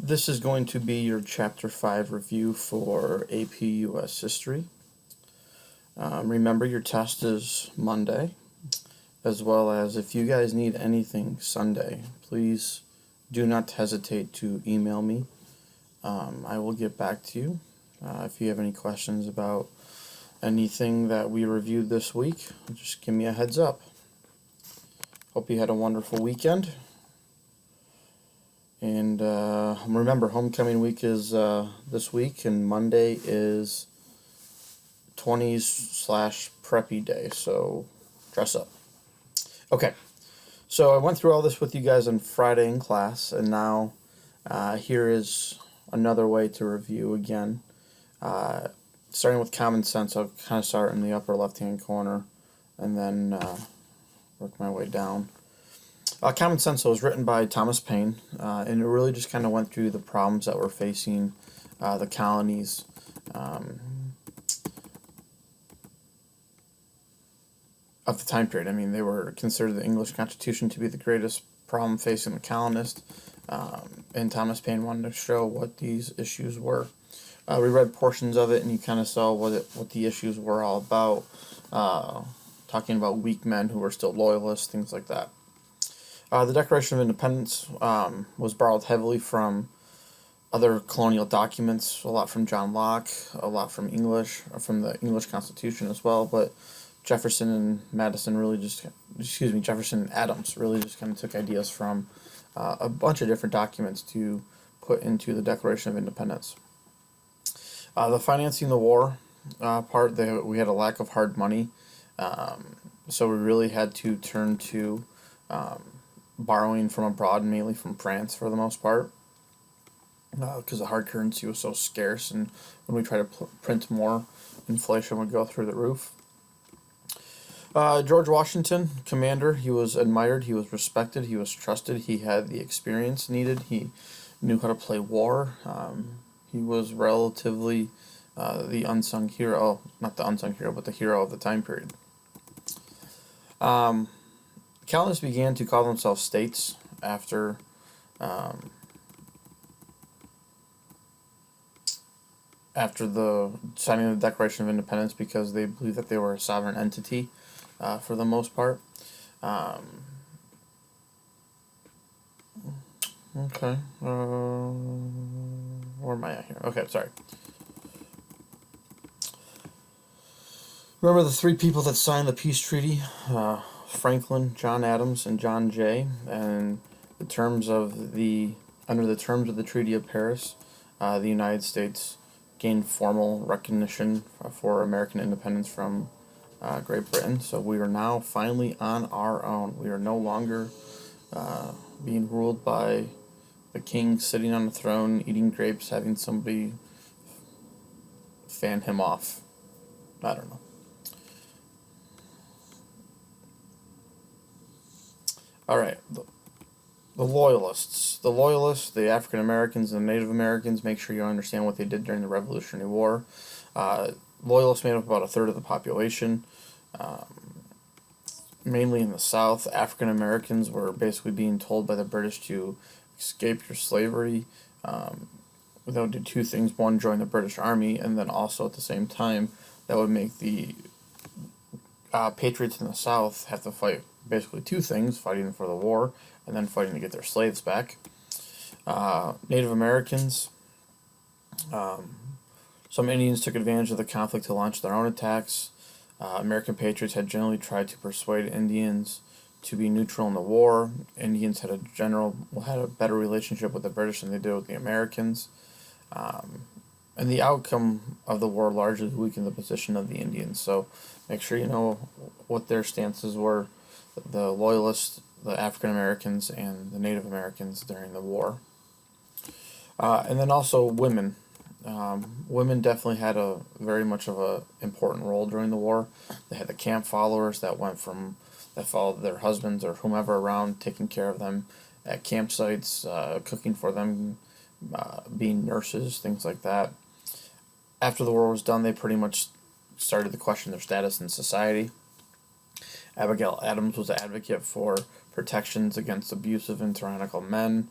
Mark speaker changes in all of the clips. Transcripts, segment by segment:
Speaker 1: This is going to be your Chapter 5 review for AP US History. Remember, your test is Monday, as well as if you guys need anything Sunday, please do not hesitate to email me. I will get back to you. If you have any questions about anything that we reviewed this week, just give me a heads up. Hope you had a wonderful weekend. And remember, homecoming week is this week, and Monday is 20s/preppy day, so dress up. Okay, so I went through all this with you guys on Friday in class, and now here is another way to review again. Starting with common sense, I'll kind of start in the upper left-hand corner, and then work my way down. Common Sense was written by Thomas Paine, and it really just kind of went through the problems that were facing the colonies of the time period. I mean, they were considered the English Constitution to be the greatest problem facing the colonists, and Thomas Paine wanted to show what these issues were. We read portions of it, and you kind of saw what the issues were all about, talking about weak men who were still loyalists, things like that. The Declaration of Independence was borrowed heavily from other colonial documents, a lot from John Locke, a lot from from the English Constitution as well, but Jefferson and Adams really just kind of took ideas from a bunch of different documents to put into the Declaration of Independence. The financing the war part, we had a lack of hard money, so we really had to turn to borrowing from abroad, mainly from France for the most part, because the hard currency was so scarce, and when we tried to print more, inflation would go through the roof. George Washington, commander, he was admired, he was respected, he was trusted, he had the experience needed, he knew how to play war. He was relatively the unsung hero, not the unsung hero, but the hero of the time period. Colonists began to call themselves states after the signing of the Declaration of Independence, because they believed that they were a sovereign entity for the most part. Okay. Where am I at here? Okay, sorry. Remember the three people that signed the peace treaty? Franklin, John Adams, and John Jay. And under the terms of the Treaty of Paris, the United States gained formal recognition for American independence from Great Britain. So we are now finally on our own. We are no longer being ruled by the king sitting on a throne, eating grapes, having somebody fan him off. I don't know. All right, the Loyalists. The African Americans and the Native Americans, make sure you understand what they did during the Revolutionary War. Loyalists made up about a third of the population. Mainly in the South, African Americans were basically being told by the British to escape your slavery. They would do two things. One, join the British Army, and then also at the same time, that would make the patriots in the South have to fight basically two things: fighting for the war and then fighting to get their slaves back. Native Americans, some Indians took advantage of the conflict to launch their own attacks. American patriots had generally tried to persuade Indians to be neutral in the war. Indians had a better relationship with the British than they did with the Americans. And the outcome of the war largely weakened the position of the Indians. So make sure you know what their stances were, the Loyalists, the African Americans, and the Native Americans during the war. And then also women. Women definitely had a very much of a important role during the war. They had the camp followers that followed their husbands or whomever around, taking care of them at campsites, cooking for them, being nurses, things like that. After the war was done, they pretty much started to question their status in society. Abigail Adams was an advocate for protections against abusive and tyrannical men.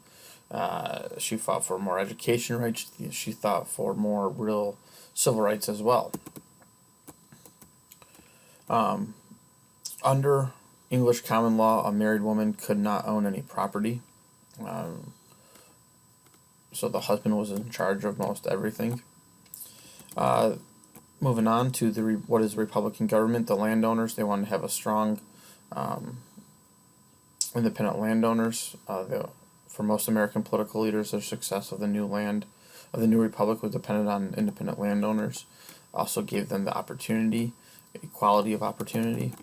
Speaker 1: She fought for more education rights. She fought for more real civil rights as well. Under English common law, a married woman could not own any property. Um, so the husband was in charge of most everything. Uh, Moving on to what is the Republican government, the landowners, they wanted to have a strong um, independent landowners. For most American political leaders, their success of the new republic was dependent on independent landowners. Also gave them the opportunity, equality of opportunity.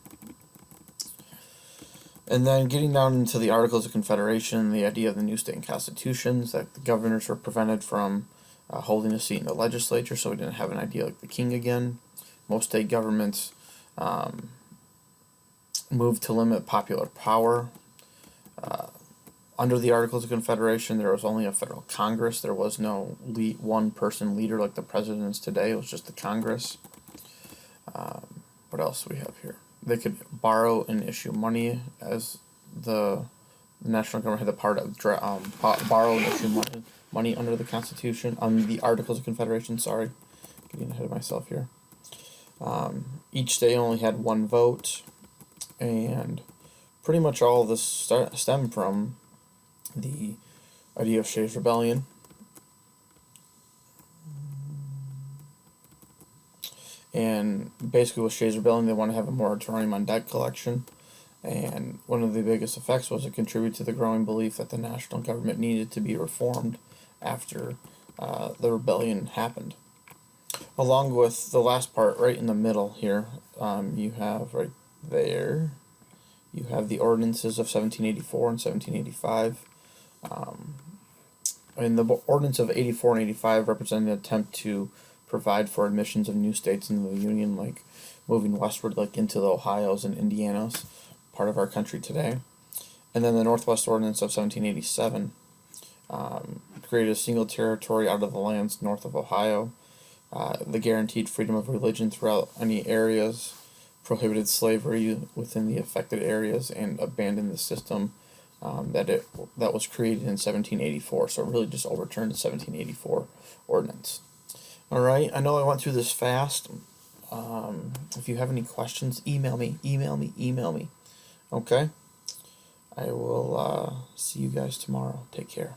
Speaker 1: And then getting down into the Articles of Confederation, the idea of the new state constitutions, that the governors were prevented from holding a seat in the legislature, so we didn't have an idea like the king again. Most state governments moved to limit popular power. Under the Articles of Confederation, there was only a federal Congress. There was no one-person leader like the president is today. It was just the Congress. What else do we have here? They could borrow and issue money, as the national government had the power to borrow and issue money under the Constitution, the Articles of Confederation. Sorry, getting ahead of myself here. Each state only had one vote, and pretty much all of this stemmed from the idea of Shays' Rebellion. And basically with Shays' Rebellion, they want to have a moratorium on debt collection. And one of the biggest effects was it contributed to the growing belief that the national government needed to be reformed after the rebellion happened. Along with the last part, right in the middle here, you have right there, you have the ordinances of 1784 and 1785. And the ordinance of 84 and 85 represented an attempt to provide for admissions of new states into the Union, like moving westward, like into the Ohios and Indianas, part of our country today. And then the Northwest Ordinance of 1787 created a single territory out of the lands north of Ohio. The guaranteed freedom of religion throughout any areas, prohibited slavery within the affected areas, and abandoned the system that was created in 1784. So it really just overturned the 1784 ordinance. All right, I know I went through this fast. If you have any questions, email me. Okay? I will see you guys tomorrow. Take care.